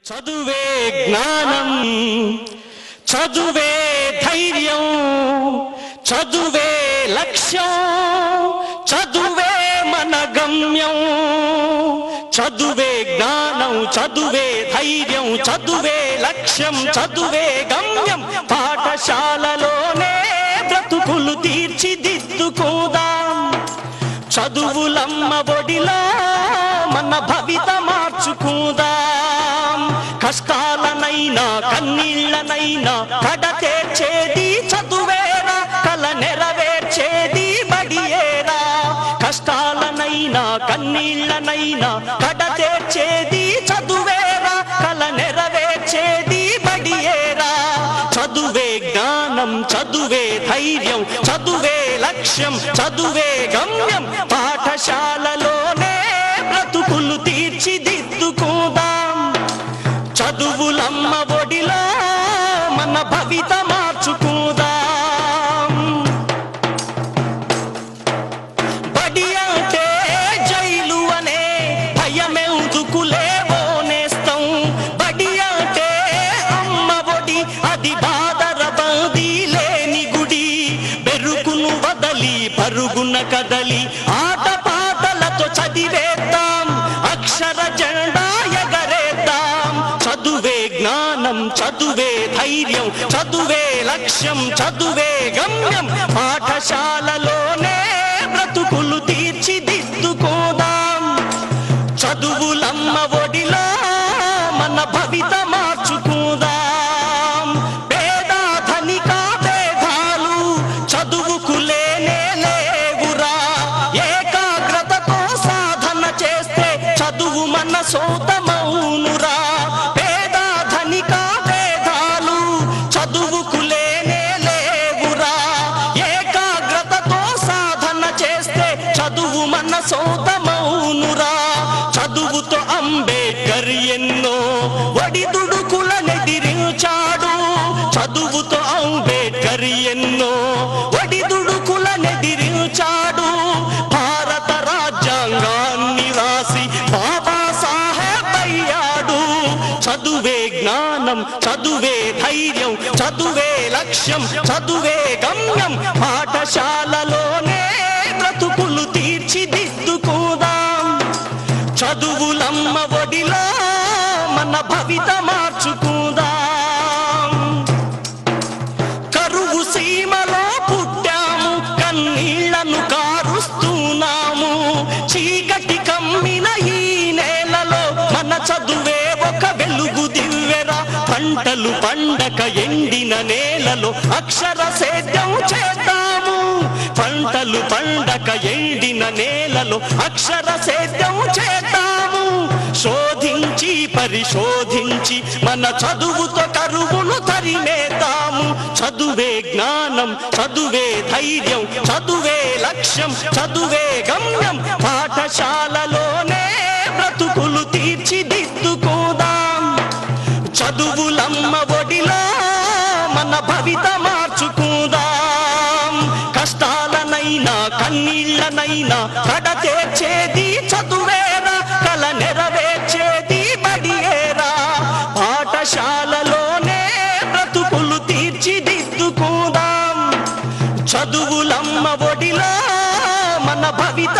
చదువే జ్ఞానం, చదువే ధైర్యం, చదువే లక్ష్యం, చదువే మన గమ్యం. చదువే జ్ఞానం, చదువే ధైర్యం, చదువే లక్ష్యం, చదువే గమ్యం. పాఠశాలలోనే బ్రతుకులు తీర్చిదిద్దుకుందాం. చదువులమ్మ ఒడిలో మన భవిత మార్చుకుందాం. కష్టాలనైనా కన్నీళ్లనైనా కడతేర్చేది చదువేరా, కల నెరవేర్చేది బడియేరా. కష్టాలనైనా కన్నీళ్లనైనా కడతేర్చేది చదువేరా, కల నెరవేర్చేది బడియేరా. చదువే జ్ఞానం, చదువే ధైర్యం, చదువే లక్ష్యం, చదువే గమ్యం. పాఠశాలలోనే బ్రతుకులు తీర్చిదిద్దుకుందాం. చదువులమ్మ ఒడిలో మన భవిత మార్చుకుందాం. బడి అంటే జైలు అనే భయమెందుకులేవో నేస్తం. బడి అంటే అమ్మ ఒడి, అది బాదర బందీ లేని గుడి. బెరుకును వదలి పరుగున కదలి ఆట పాటలతో చదివేద్దాం. అక్షర జెండా ఎగరేద్దాం. చదువే జ్ఞానం, చదువే ధైర్యం, చదువే లక్ష్యం, చదువే గమ్యం. పాఠశాలలోనే బ్రతుకులు తీర్చిదిద్దుకోదాం. చదువులమ్మ ఒడిలో మన భవిత మార్చుకుందాం. పేద ధనిక భేదాలు చదువుకు లేనే లేవురా. ఏకాగ్రతతో సాధన చేస్తే చదువు మన సొంతమౌనురా. పేద ధనిక భేదాలు చదువుకు లేనే లేవురా. ఏకాగ్రతతో సాధన చేస్తే చదువు మన సొంతమౌనురా. చదువుతో అంబేద్కర్ ఎన్నో ఒడిదుడుకులనెదిరించాడు. చదువుతో అంబేద్కర్ ఎన్నో ఒడిదుడుకులనెదిరించాడు. భారత రాజ్యాంగాన్ని రాసి బాబాసాహెబ్ అయ్యాడు. చదువే జ్ఞానం, చదువే ధైర్యం, చదువే లక్ష్యం, చదువే గమ్యం. పాఠశాలలోనే బ్రతుకులు తీర్చిదిద్దుకుందాం. చదువులమ్మ ఒడిలో మన భవిత మార్చుకుందాం. కరువు సీమలో పుట్టాము, కన్నీళ్లను కారుస్తున్నాము. చీకటి కమ్మిన ఈ నేలలో మన చదువే ఒక వెలుగు దివ్వెరా. పంటలు పండక ఎండిన నేలలో అక్షర సేద్యం చేద్దాము. పంటలు పండక ఎండిన నేలలో అక్షర సేద్యం చేద్దాము. శోధించి పరిశోధించి మన చదువుతో కరువును తరిమేద్దాము. చదువే జ్ఞానం, చదువే ధైర్యం, చదువే లక్ష్యం, చదువే గమ్యం. పాఠశాలలోనే బ్రతుకులు తీర్చిదిద్దుకుందాం. చదువులమ్మ ఒడిలో మన భవిత మార్చుకుందాం. కష్టాలనైనా కన్నీళ్లనైనా కడతేర్చేది చదువేరా, కల నెరవేర్చేది బడియేరా. పాఠశాలలోనే బ్రతుకులు తీర్చిదిద్దుకుందాం. చదువులమ్మ ఒడిలో మన భవిత